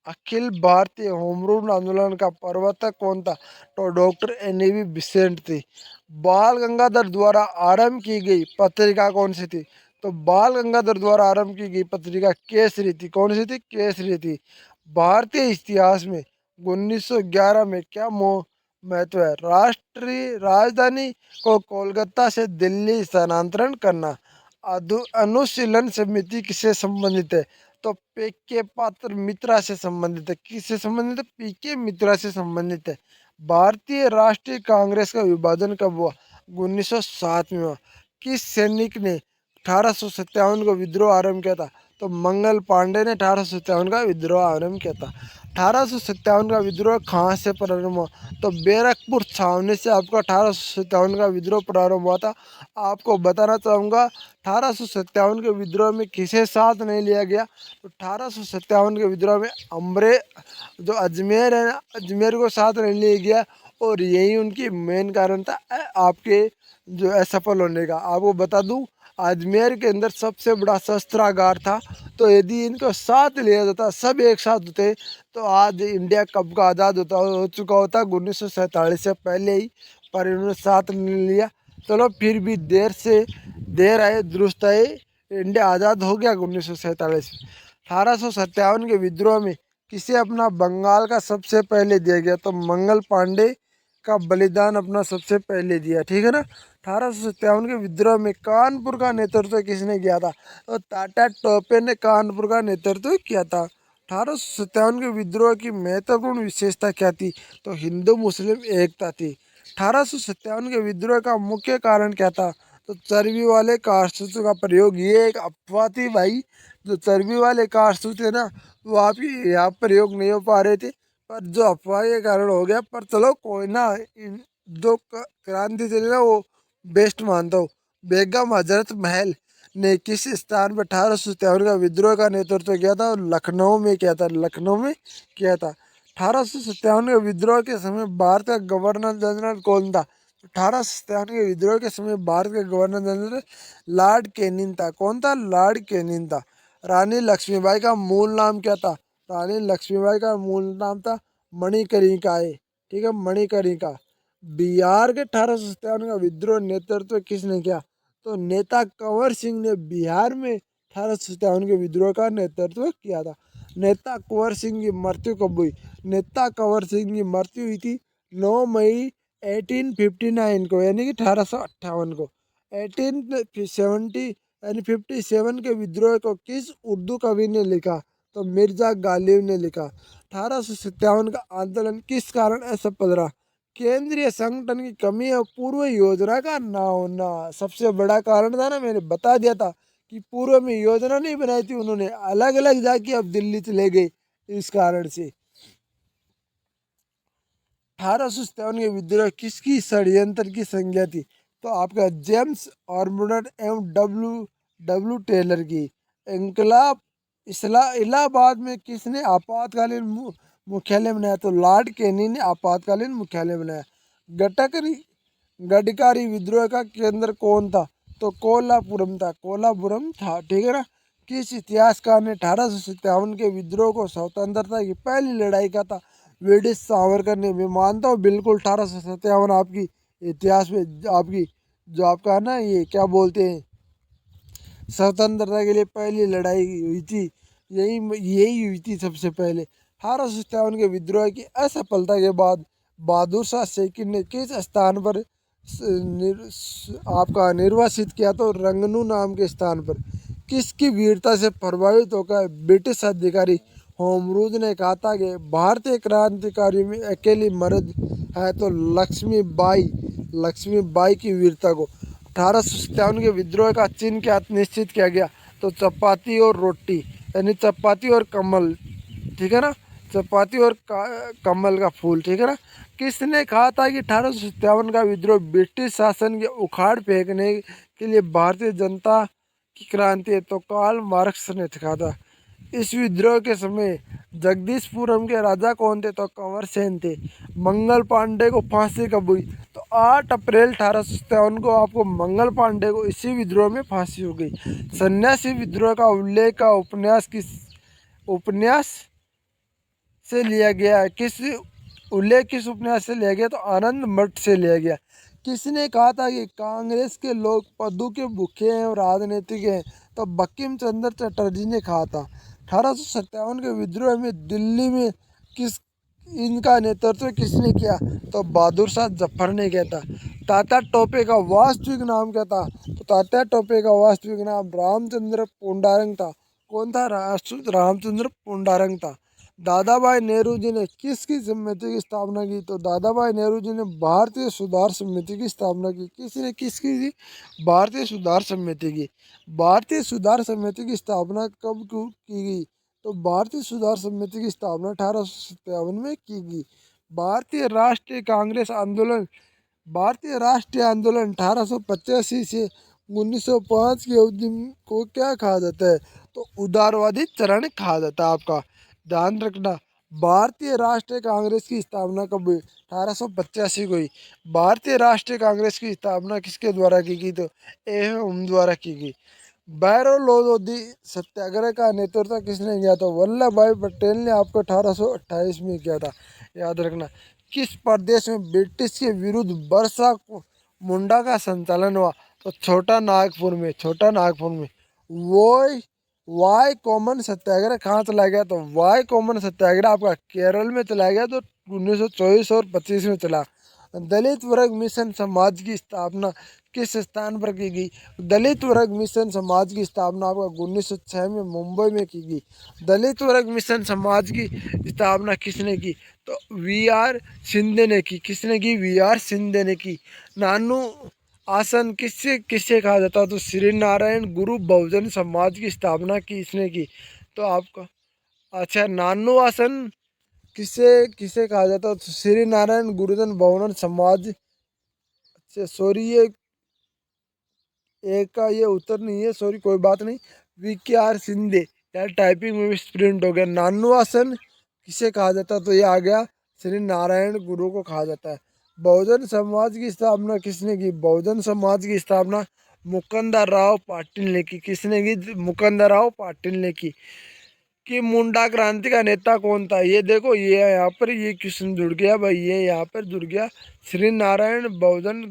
अखिल भारतीय होम रूल आंदोलन का प्रवर्तक कौन था? तो डॉक्टर एन.वी. बिसेंट थी। बाल गंगाधर द्वारा आरंभ की गई पत्रिका कौन सी थी? तो बाल गंगाधर द्वारा आरंभ की गई पत्रिका केसरी थी। कौन सी थी? केसरी थी। भारतीय इतिहास में 1911 में क्या महत्व है? राष्ट्रीय राजधानी को कोलकाता से दिल्ली स्थानांतरण करना। अनुशीलन समिति किससे संबंधित है? तो पीके पात्र मित्रा से संबंधित है। किससे संबंधित है? पीके मित्रा से संबंधित है। भारतीय राष्ट्रीय कांग्रेस का विभाजन कब हुआ? 1907 में हुआ। किस सैनिक ने 1857 को विद्रोह आरंभ किया था? तो मंगल पांडे ने 1857 का विद्रोह आरंभ किया था। 1857 का विद्रोह कहाँ से प्रारंभ हुआ? तो बैरकपुर छावनी से आपका 1857 का विद्रोह प्रारंभ हुआ था। आपको बताना चाहूँगा 1857 के विद्रोह में किसे साथ नहीं लिया गया? तो 1857 के विद्रोह में जो अजमेर है ना, अजमेर को साथ नहीं लिया गया और यही उनकी मेन कारण था आपके जो असफल होने का। आपको बता दूं अजमेर के अंदर सबसे बड़ा शस्त्रागार था, तो यदि इनको साथ लिया जाता, सब एक साथ होते, तो आज इंडिया कब का आज़ाद हो चुका होता 1947 से पहले ही, पर इन्होंने साथ नहीं लिया। चलो फिर भी देर से देर आए दुरुस्त आए, इंडिया आज़ाद हो गया 1947 में। 1857 के विद्रोह में किसे अपना बंगाल का सबसे पहले दिया गया? तो मंगल पांडे का बलिदान अपना सबसे पहले दिया, ठीक है ना। 1857 के विद्रोह में कानपुर का नेतृत्व किसने किया था? तो टाटा टोपे ने कानपुर का नेतृत्व किया था। 1857 के विद्रोह की महत्वपूर्ण विशेषता क्या थी? तो हिंदू मुस्लिम एकता थी। 1857 के विद्रोह का मुख्य कारण क्या था? तो चर्बी वाले कारतूस का प्रयोग। ये एक अफवाह थी भाई, जो चर्बी वाले कारतूस थे ना, वो आपकी यहाँ प्रयोग नहीं हो पा रहे थे, पर जो अफवाह के कारण हो गया। पर चलो कोई ना, इन जो क्रांति चली ना, वो बेस्ट मानता हूँ। बेगम हजरत महल ने किस स्थान पर 1857 का विद्रोह का नेतृत्व किया था? और लखनऊ में किया था, लखनऊ में किया था। 1857 के विद्रोह के समय भारत का गवर्नर जनरल कौन था? 1857 के विद्रोह के समय भारत का गवर्नर जनरल लॉर्ड कैनिंग था। कौन था? लॉर्ड कैनिंग था। रानी लक्ष्मीबाई का मूल नाम क्या था? रानी लक्ष्मीबाई का मूल नाम था मणिकर्णिकाए, ठीक है, मणिकर्णिका। बिहार के 1857 का विद्रोह नेतृत्व किसने किया? तो नेता कंवर सिंह ने बिहार में 1857 के विद्रोह का नेतृत्व किया था। नेता कंवर सिंह की मृत्यु कब हुई? नेता कंवर सिंह की मृत्यु हुई थी 9 मई 1859 को, यानी कि 1858 को। 1870 यानी 57 के विद्रोह को किस उर्दू कवि ने लिखा? तो मिर्जा गालिब ने लिखा। 1857 का आंदोलन किस कारण असफल रहा? केंद्रीय संगठन की कमी और पूर्व योजना का ना होना सबसे बड़ा कारण था ना। मैंने बता दिया था कि पूर्व में योजना नहीं बनाई थी उन्होंने, अलग अलग जाके अब दिल्ली चले गए इस कारण से। 1857 के विद्रोह किसकी षड्यंत्र की संज्ञा थी? तो आपका जेम्स ऑर्मुडन एवं डब्ल्यू डब्ल्यू टेलर की। इनकलाब इलाहाबाद में किसने आपातकालीन मुख्यालय बनाया? तो लॉर्ड कैनी ने आपातकालीन मुख्यालय बनाया। गटकरी गडकरी विद्रोह का केंद्र कौन था? तो कोल्हापुरम था, कोल्हापुरम था, ठीक है ना। किस इतिहासकार ने 1857 के विद्रोह को स्वतंत्रता की पहली लड़ाई का था? वीडी सावरकर ने। मैं मानता हूँ बिल्कुल 1857 आपकी इतिहास में आपकी जो आपका है ना, ये क्या बोलते हैं, स्वतंत्रता के लिए पहली लड़ाई हुई थी, यही यही हुई थी सबसे पहले। 1857 के विद्रोह की असफलता के बाद बहादुर शाह सेकंड ने किस स्थान पर आपका निर्वासित किया? तो रंगनू नाम के स्थान पर। किसकी वीरता से प्रभावित होकर ब्रिटिश अधिकारी होमरूज ने कहा था कि भारतीय क्रांतिकारी में अकेली मर्द है? तो लक्ष्मीबाई, लक्ष्मीबाई की वीरता को। 1857 के विद्रोह का चिन्ह क्या निश्चित किया गया? तो चपाती और रोटी, यानी चपाती और कमल, ठीक है ना, चपाती और कमल का फूल, ठीक है ना। किसने कहा था कि 1857 का विद्रोह ब्रिटिश शासन के उखाड़ फेंकने के लिए भारतीय जनता की क्रांति है? तो कार्ल मार्क्स ने कहा था। इस विद्रोह के समय जगदीशपुरम के राजा कौन थे? तो कंवर सेन थे। मंगल पांडे को फांसी कब हुई? तो 8 अप्रैल 1857 को आपको मंगल पांडे को इसी विद्रोह में फांसी हो गई। सन्यासी विद्रोह का उल्लेख का उपन्यास किस उपन्यास से लिया गया है? किस उपन्यास से लिया गया? तो आनंद मठ से लिया गया। किसने कहा था कि कांग्रेस के लोग पदों के भूखे हैं और राजनीतिक हैं? तो बंकिम चंद्र चटर्जी ने कहा था। 1857 के विद्रोह में दिल्ली में किस इनका नेतृत्व किसने किया? तो बहादुर शाह जफर ने किया था। तात्या टोपे का वास्तविक नाम क्या था? तो तात्या टोपे का वास्तविक नाम रामचंद्र पूंडारंग था। कौन था? रामचंद्र पूंडारंग था। दादा भाई नेहरू जी ने किसकी समिति की स्थापना की? तो दादा भाई नेहरू जी ने भारतीय सुधार समिति की स्थापना की। किसने किसकी की? भारतीय सुधार समिति की। भारतीय सुधार समिति की स्थापना कब की गई? तो भारतीय सुधार समिति की स्थापना 1857 में की गई। भारतीय राष्ट्रीय कांग्रेस आंदोलन भारतीय राष्ट्रीय आंदोलन 1885 से 1905 की अवधि को क्या कहा जाता है? तो उदारवादी चरण कहा जाता है आपका। ध्यान रखना, भारतीय राष्ट्रीय कांग्रेस की स्थापना कब हुई? 1885 को हुई। भारतीय राष्ट्रीय कांग्रेस की स्थापना किसके द्वारा की गई? तो एम द्वारा की गई। भैरव लोधी सत्याग्रह का नेतृत्व किसने किया? तो वल्लभ भाई पटेल ने आपको 1828 में किया था, याद रखना। किस प्रदेश में ब्रिटिश के विरुद्ध बरसा मुंडा का संचालन हुआ? तो छोटा नागपुर में वो वाई कॉमन सत्याग्रह कहाँ चला गया? तो वाई कॉमन सत्याग्रह आपका केरल में चला गया, तो 1924 और 25 में चला। दलित वर्ग मिशन समाज की स्थापना किस स्थान पर की गई? दलित वर्ग मिशन समाज की स्थापना आपका 1906 में मुंबई में की गई। दलित वर्ग मिशन समाज की स्थापना किसने की? तो वी आर शिंदे ने की। किसने की? वी आर शिंदे ने की। नानू आसन किससे किससे कहा जाता है? तो श्री नारायण गुरु बहुजन समाज की स्थापना किसने की? तो आपका अच्छा, नानू आसन किसे किसे कहा जाता है? तो श्री नारायण गुरुजन बहुजन समाज से, सॉरी ये एक का ये उत्तर नहीं है, सॉरी कोई बात नहीं। वी के आर सिंधे, यार टाइपिंग में भी स्प्रिंट हो गया। नानू आसन किसे कहा जाता है? तो ये आ गया श्री नारायण गुरु को कहा जाता है। बहुजन समाज की स्थापना किसने की? बहुजन समाज की स्थापना मुकुंदर राव पाटिल ने की। किसने की? मुकुंदर राव पाटिल ने की। कि मुंडा क्रांति का नेता कौन था? ये देखो, ये यहाँ पर ये क्वेश्चन जुड़ गया भाई, ये यहाँ पर जुड़ गया। श्री नारायण बहुजन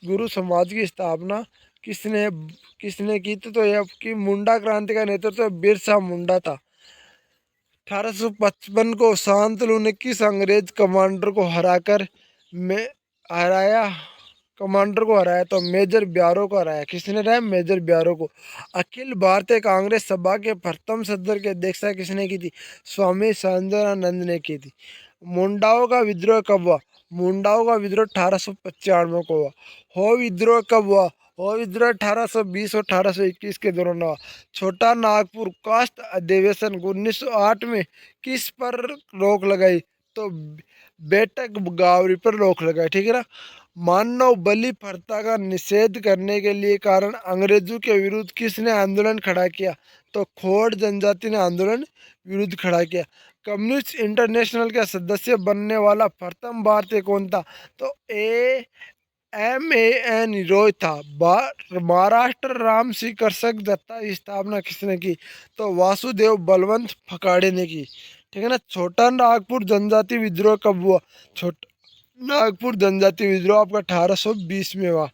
गुरु समाज की स्थापना किसने किसने की थी? तो यह कि मुंडा क्रांति का नेतृत्व बिरसा मुंडा था। 1855 को शांतनु ने किस अंग्रेज कमांडर को हराकर में हराया? कमांडर को हराया, तो मेजर ब्यारो को हराया। किसने हराया? मेजर ब्यारो को। अखिल भारतीय कांग्रेस सभा के प्रथम सदस्य की अध्यक्षता किसने की थी? स्वामी संजनानंद ने की थी। मुंडाओं का विद्रोह कब हुआ? मुंडाओं का विद्रोह 1895 को हुआ। हो विद्रोह कब हुआ? हो विद्रोह 1820 और 1821 के दौरान हुआ। छोटा नागपुर कास्ट अधिवेशन 1908 में किस पर रोक लगाई? तो बेटक गावरी पर रोक लगाई, ठीक है ना। मानव बलि प्रथा का निषेध करने के लिए कारण अंग्रेजों के विरुद्ध किसने आंदोलन खड़ा किया? तो खोड़ जनजाति ने आंदोलन विरुद्ध खड़ा किया। कम्युनिस्ट इंटरनेशनल का सदस्य बनने वाला प्रथम भारतीय कौन था? तो MAN रॉय था। महाराष्ट्र राम सिंह कर्षक दत्ता की स्थापना किसने की? तो वासुदेव बलवंत फकाड़े ने की, ठीक है ना। छोटा नागपुर जनजाति विद्रोह कब हुआ? छोटा नागपुर जनजाति विद्रोह आपका 1820 में हुआ।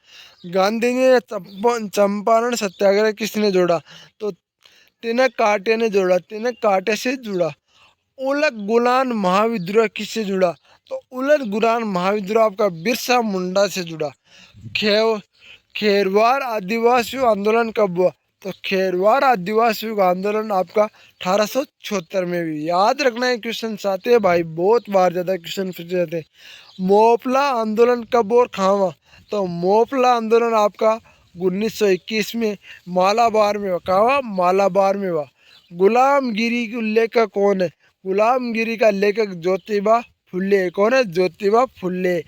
गांधी ने चंपारण सत्याग्रह किसने जोड़ा? तो तिनक काटे ने जोड़ा, तिनक काटे से जुड़ा। उलग गुलान महाविद्रोह किससे जुड़ा? तो उलग गुलान महाविद्रोह आपका बिरसा मुंडा से जुड़ा। खेव खेरवार आदिवासी आंदोलन कब हुआ? तो खेरवार आदिवासियों का आंदोलन आपका 1876 में भी। याद रखना है क्वेश्चन आते हैं भाई, बहुत बार ज़्यादा क्वेश्चन पूछे जाते हैं। मोपला आंदोलन कब और कहाँ हुआ? तो मोपला आंदोलन आपका 1921 में मालाबार में हुआ। कहाँ हुआ? मालाबार में हुआ। गुलामगिरी के लेखक कौन है? गुलामगिरी का लेखक ज्योतिबा फुल्ले। कौन है? ज्योतिबा फुल्ले।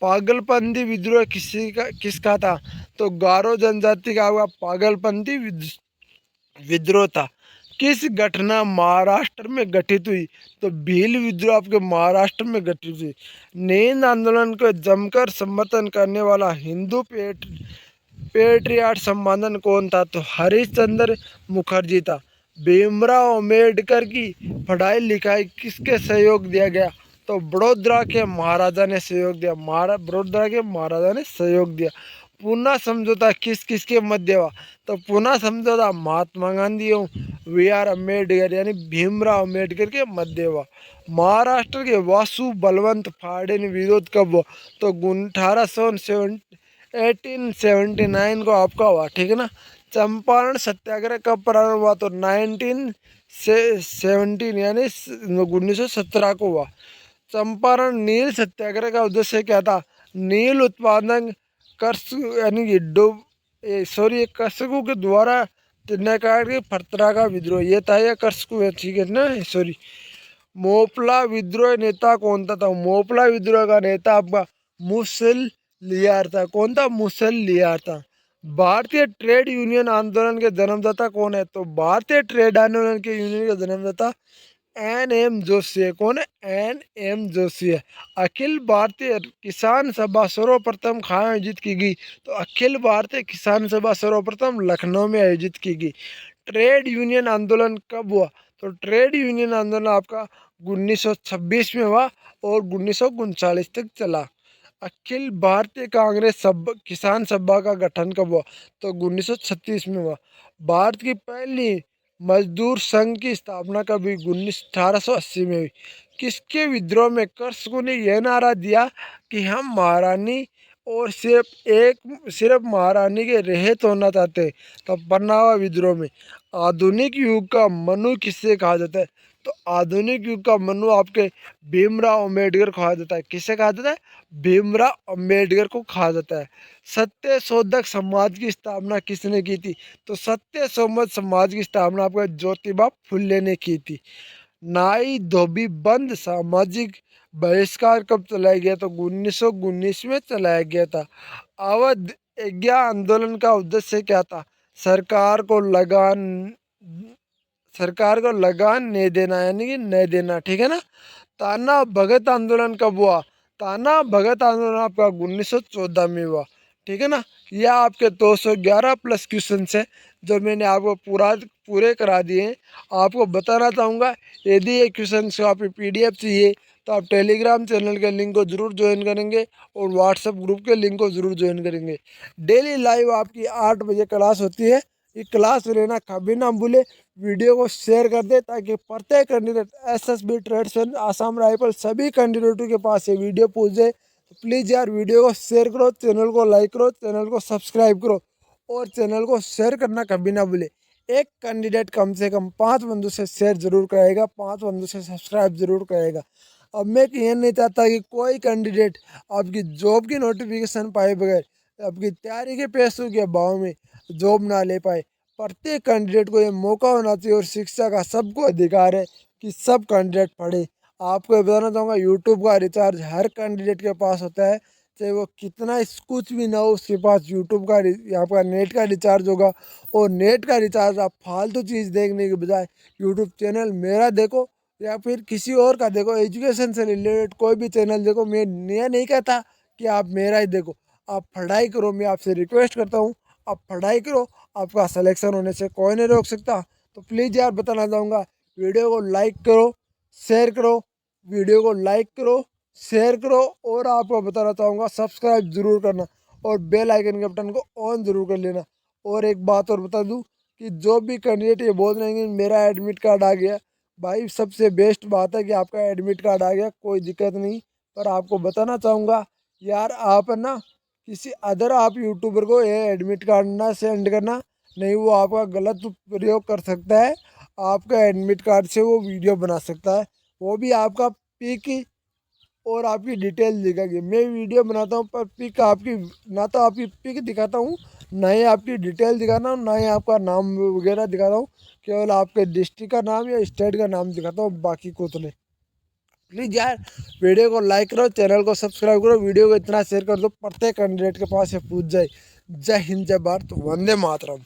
पागलपंथी विद्रोह किसका था? तो गारो जनजाति का हुआ पागलपंथी विद्रोह था। किस घटना महाराष्ट्र में घटित हुई? तो भील विद्रोह आपके महाराष्ट्र में घटित हुई। नींद आंदोलन को जमकर समर्थन करने वाला हिंदू पेट्रियाट सम्मेलन कौन था? तो हरिश्चंद्र मुखर्जी था। भीमराव अम्बेडकर की पढ़ाई लिखाई किसके सहयोग दिया गया? तो बड़ौदा के महाराजा ने सहयोग दिया। बड़ौदा के महाराजा ने सहयोग दिया। पूना समझौता किस किस के मध्य हुआ? तो पूना समझौता महात्मा गांधी एवं वी आर अम्बेडकर यानी भीमराव अम्बेडकर के मध्य हुआ। महाराष्ट्र के वासु बलवंत फाड़े ने विरोध कब हुआ? तो 1879 को आपका हुआ, ठीक है ना। चंपारण सत्याग्रह कब प्रारंभ हुआ? तो 1917 यानी 1917 को हुआ। चंपारण नील सत्याग्रह का उद्देश्य क्या था? नील उत्पादन यानी कि कर्षकों के द्वारा तिरनाकार के फतरा का विद्रोह ये था, या कर्षक, ठीक है ना, सॉरी। मोपला विद्रोह नेता कौन था? तो मोपला विद्रोह का नेता आपका मुसल लियार था। कौन था? मुसल लियार था। भारतीय ट्रेड यूनियन आंदोलन के जन्मदाता कौन है? तो भारतीय ट्रेड आंदोलन के यूनियन का जन्मदाता NM जोशी है। कौन है? NM जोशी है। अखिल भारतीय किसान सभा सर्वप्रथम कहाँ आयोजित की गई? तो अखिल भारतीय किसान सभा सर्वप्रथम लखनऊ में आयोजित की गई। ट्रेड यूनियन आंदोलन कब हुआ? तो ट्रेड यूनियन आंदोलन आपका 1926 में हुआ और 1939 तक चला। अखिल भारतीय कांग्रेस सब किसान सभा का गठन कब हुआ? तो 1936 में हुआ। भारत की पहली मजदूर संघ की स्थापना कब हुई? 1880 में हुई। किसके विद्रोह में कर्षकु ने यह नारा दिया कि हम महारानी और सिर्फ महारानी के रहित होना चाहते हैं? तो पन्नावा विद्रोह में। आधुनिक युग का मनु किससे कहा जाता है? तो आधुनिक युग का मनु आपके भीमराव अम्बेडकर को कहा जाता है। किससे कहा जाता है? भीमराव अम्बेडकर को कहा जाता है। सत्य शोधक समाज की स्थापना किसने की थी? तो सत्य शोधक समाज की स्थापना आपका ज्योतिबा फुले ने की थी। नाई धोबी बंद सामाजिक बहिष्कार कब चलाया गया? तो 1919 में चलाया गया था। अवध आज्ञा आंदोलन का उद्देश्य क्या था? सरकार को लगान सरकार को लगान नहीं देना, यानी कि नहीं देना, ठीक है ना। ताना भगत आंदोलन कब हुआ? ताना भगत आंदोलन आपका 1914 में हुआ, ठीक है ना। यह आपके 211 प्लस क्वेश्चन है जो मैंने आपको पूरे करा दिए हैं। आपको बताना चाहूँगा, यदि ये क्वेश्चन को आप PDF चाहिए तो आप टेलीग्राम चैनल के लिंक को ज़रूर ज्वाइन करेंगे और व्हाट्सएप ग्रुप के लिंक को ज़रूर ज्वाइन करेंगे। डेली लाइव आपकी 8 बजे क्लास होती है। ये क्लास लेना कभी ना भूले। वीडियो को शेयर कर दे ताकि प्रत्येक candidate SSB tradesman Assam rifle सभी कैंडिडेटों के पास ये वीडियो पहुंच जाए। तो प्लीज़ यार वीडियो को शेयर करो, चैनल को लाइक करो, चैनल को सब्सक्राइब करो और चैनल को शेयर करना कभी ना भूले। एक कैंडिडेट कम से कम 5 बंदों से शेयर जरूर करेगा, 5 बंदों से सब्सक्राइब जरूर करेगा। अब मैं ये नहीं चाहता कि कोई कैंडिडेट आपकी जॉब की नोटिफिकेशन पाए बगैर आपकी तैयारी के पैसों के अभाव में जॉब ना ले पाए। प्रत्येक कैंडिडेट को ये मौका होना चाहिए और शिक्षा का सबको अधिकार है कि सब कैंडिडेट पढ़े। आपको ये बताना चाहूँगा, यूट्यूब का रिचार्ज हर कैंडिडेट के पास होता है, चाहे वो कितना कुछ भी ना हो, उसके पास यूट्यूब का आपका नेट का रिचार्ज होगा। और नेट का रिचार्ज आप फालतू चीज़ देखने के बजाय यूट्यूब चैनल मेरा देखो या फिर किसी और का देखो, एजुकेशन से रिलेटेड कोई भी चैनल देखो। मैं ये नहीं कहता कि आप मेरा ही देखो, आप पढ़ाई करो। मैं आपसे रिक्वेस्ट करता हूँ, आप पढ़ाई करो, आपका सिलेक्शन होने से कोई नहीं रोक सकता। तो प्लीज़ यार बताना चाहूँगा, वीडियो को लाइक करो, शेयर करो, वीडियो को लाइक करो, शेयर करो और आपको बताना चाहूँगा सब्सक्राइब जरूर करना और बेल आइकन के बटन को ऑन जरूर कर लेना। और एक बात और बता दूँ कि जो भी कैंडिडेट ये बोल रहे हैं कि मेरा एडमिट कार्ड आ गया, भाई सबसे बेस्ट बात है कि आपका एडमिट कार्ड आ गया, कोई दिक्कत नहीं। पर आपको बताना चाहूँगा यार, आप ना किसी अदर आप यूट्यूबर को ये एडमिट कार्ड ना सेंड करना, नहीं वो आपका गलत प्रयोग कर सकता है। आपका एडमिट कार्ड से वो वीडियो बना सकता है, वो भी आपका पिक और आपकी डिटेल दिखाएगी। मैं वीडियो बनाता हूँ पर पिक आपकी ना तो आपकी पिक दिखाता हूँ, ना ही आपकी डिटेल दिखाता हूँ, ना ही आपका नाम वगैरह दिखाता हूँ। केवल आपके डिस्ट्रिक्ट का नाम या स्टेट का नाम दिखाता हूँ, बाकी कुछ नहीं। प्लीज़ यार वीडियो को लाइक करो, चैनल को सब्सक्राइब करो, वीडियो को इतना शेयर कर दो प्रत्येक कैंडिडेट के पास ये पूछ जाए। जय हिंद, जय भारत, वंदे मातरम।